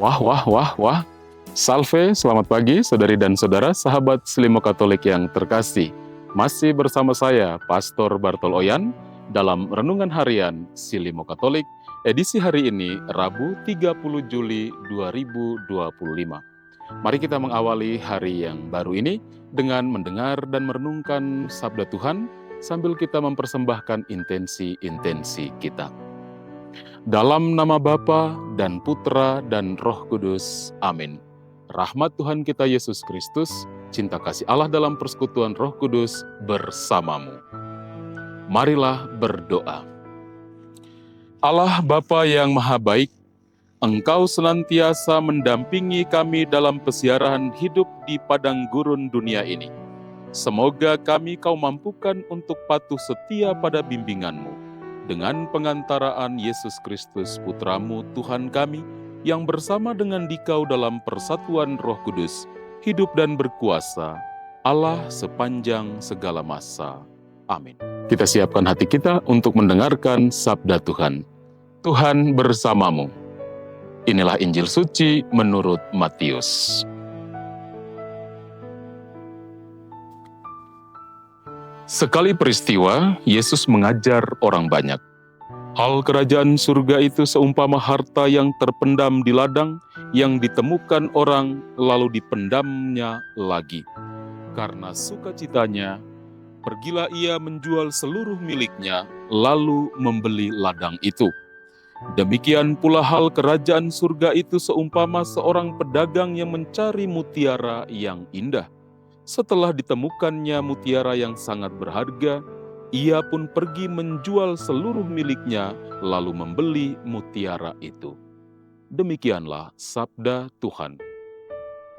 Wah, wah, wah, wah. Salve, selamat pagi saudari dan saudara, sahabat Selimo Katolik yang terkasih. Masih bersama saya, Pastor Bartol Oyan, dalam Renungan Harian Selimo Katolik, edisi hari ini, Rabu 30 Juli 2025. Mari kita mengawali hari yang baru ini dengan mendengar dan merenungkan Sabda Tuhan, sambil kita mempersembahkan intensi-intensi kita. Dalam nama Bapa dan Putra dan Roh Kudus. Amin. Rahmat Tuhan kita Yesus Kristus, cinta kasih Allah dalam persekutuan Roh Kudus bersamamu. Marilah berdoa. Allah Bapa yang Maha Baik, Engkau senantiasa mendampingi kami dalam pesiaran hidup di padang gurun dunia ini. Semoga kami Kau mampukan untuk patuh setia pada bimbingan-Mu. Dengan pengantaraan Yesus Kristus Putramu Tuhan kami, yang bersama dengan Dikau dalam persatuan Roh Kudus, hidup dan berkuasa, Allah sepanjang segala masa. Amin. Kita siapkan hati kita untuk mendengarkan sabda Tuhan. Tuhan bersamamu. Inilah Injil suci menurut Matius. Sekali peristiwa, Yesus mengajar orang banyak. Hal kerajaan surga itu seumpama harta yang terpendam di ladang, yang ditemukan orang lalu dipendamnya lagi. Karena sukacitanya, pergilah ia menjual seluruh miliknya, lalu membeli ladang itu. Demikian pula hal kerajaan surga itu seumpama seorang pedagang yang mencari mutiara yang indah. Setelah ditemukannya mutiara yang sangat berharga, ia pun pergi menjual seluruh miliknya, lalu membeli mutiara itu. Demikianlah sabda Tuhan.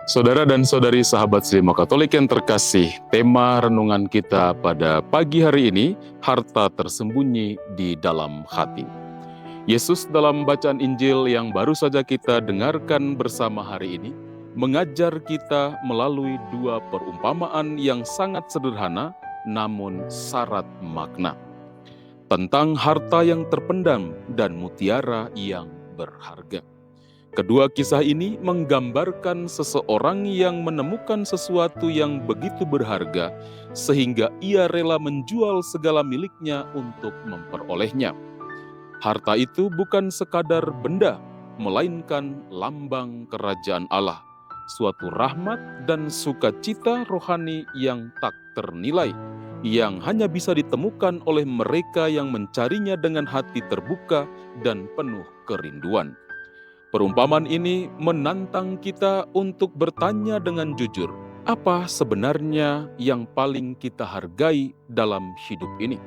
Saudara dan saudari sahabat Selimo Katolik yang terkasih, tema renungan kita pada pagi hari ini, harta tersembunyi di dalam hati. Yesus dalam bacaan Injil yang baru saja kita dengarkan bersama hari ini, mengajar kita melalui dua perumpamaan yang sangat sederhana, namun syarat makna. Tentang harta yang terpendam dan mutiara yang berharga. Kedua kisah ini menggambarkan seseorang yang menemukan sesuatu yang begitu berharga, sehingga ia rela menjual segala miliknya untuk memperolehnya. Harta itu bukan sekadar benda, melainkan lambang kerajaan Allah, suatu rahmat dan sukacita rohani yang tak ternilai, yang hanya bisa ditemukan oleh mereka yang mencarinya dengan hati terbuka dan penuh kerinduan. Perumpamaan ini menantang kita untuk bertanya dengan jujur, apa sebenarnya yang paling kita hargai dalam hidup ini?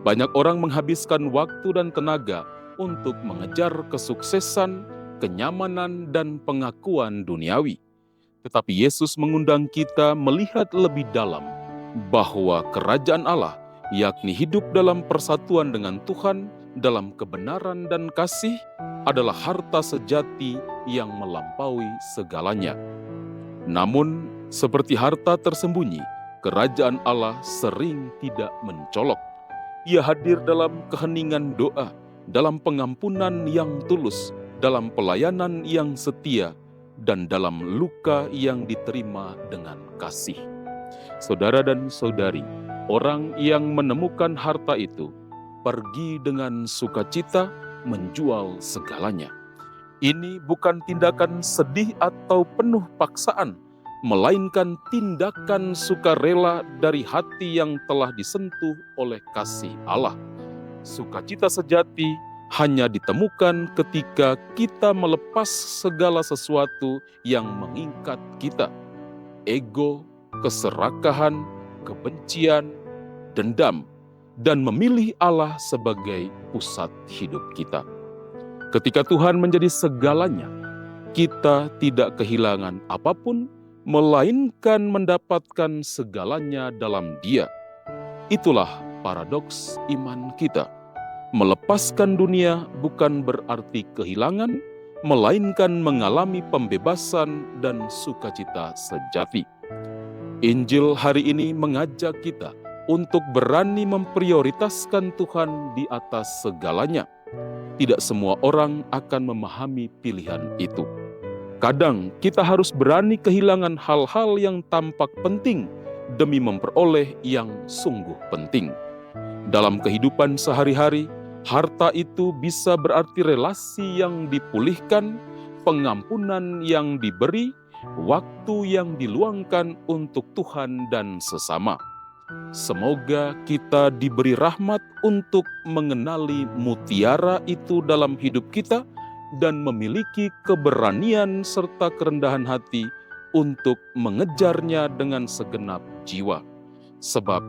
Banyak orang menghabiskan waktu dan tenaga untuk mengejar kesuksesan, kenyamanan, dan pengakuan duniawi. Tetapi Yesus mengundang kita melihat lebih dalam bahwa kerajaan Allah, yakni hidup dalam persatuan dengan Tuhan, dalam kebenaran dan kasih, adalah harta sejati yang melampaui segalanya. Namun, seperti harta tersembunyi, kerajaan Allah sering tidak mencolok. Ia hadir dalam keheningan doa, dalam pengampunan yang tulus, dalam pelayanan yang setia, dan dalam luka yang diterima dengan kasih. Saudara dan saudari, orang yang menemukan harta itu pergi dengan sukacita menjual segalanya. Ini bukan tindakan sedih atau penuh paksaan, melainkan tindakan sukarela dari hati yang telah disentuh oleh kasih Allah. Sukacita sejati hanya ditemukan ketika kita melepas segala sesuatu yang mengikat kita. Ego, keserakahan, kebencian, dendam, dan memilih Allah sebagai pusat hidup kita. Ketika Tuhan menjadi segalanya, kita tidak kehilangan apapun, melainkan mendapatkan segalanya dalam Dia. Itulah paradoks iman kita. Melepaskan dunia bukan berarti kehilangan, melainkan mengalami pembebasan dan sukacita sejati. Injil hari ini mengajak kita untuk berani memprioritaskan Tuhan di atas segalanya. Tidak semua orang akan memahami pilihan itu. Kadang kita harus berani kehilangan hal-hal yang tampak penting demi memperoleh yang sungguh penting. Dalam kehidupan sehari-hari, harta itu bisa berarti relasi yang dipulihkan, pengampunan yang diberi, waktu yang diluangkan untuk Tuhan dan sesama. Semoga kita diberi rahmat untuk mengenali mutiara itu dalam hidup kita dan memiliki keberanian serta kerendahan hati untuk mengejarnya dengan segenap jiwa. Sebab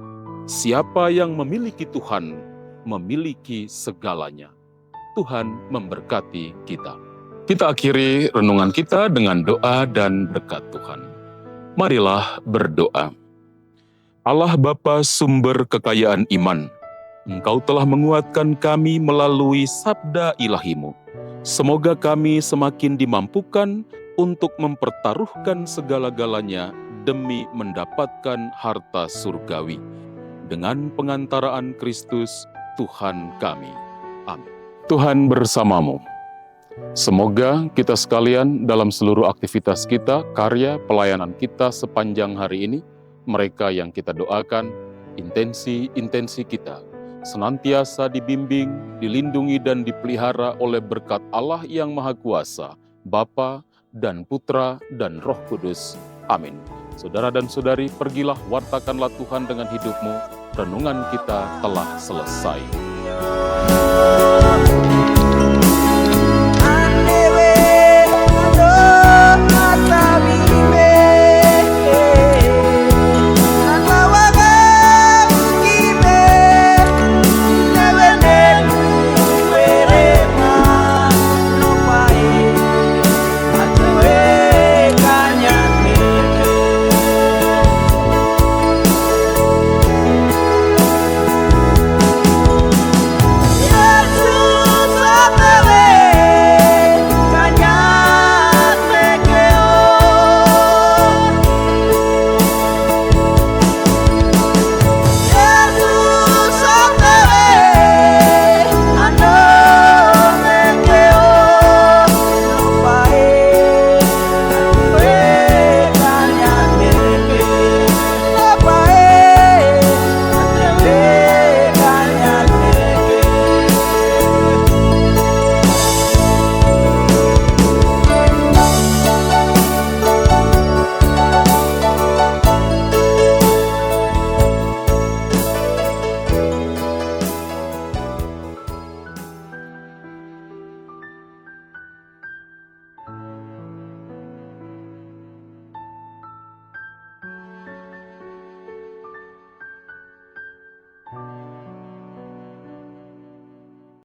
siapa yang memiliki Tuhan, memiliki segalanya. Tuhan memberkati kita. Kita akhiri renungan kita dengan doa dan berkat Tuhan. Marilah berdoa. Allah Bapa sumber kekayaan iman, Engkau telah menguatkan kami melalui sabda ilahi-Mu. Semoga kami semakin dimampukan untuk mempertaruhkan segala-galanya demi mendapatkan harta surgawi. Dengan pengantaraan Kristus, Tuhan kami. Amin. Tuhan bersamamu. Semoga kita sekalian dalam seluruh aktivitas kita, karya pelayanan kita sepanjang hari ini, mereka yang kita doakan, intensi kita, senantiasa dibimbing, dilindungi dan dipelihara oleh berkat Allah yang Maha Kuasa, Bapa dan Putra dan Roh Kudus. Amin. Saudara dan saudari, pergilah wartakanlah Tuhan dengan hidupmu. Renungan kita telah selesai.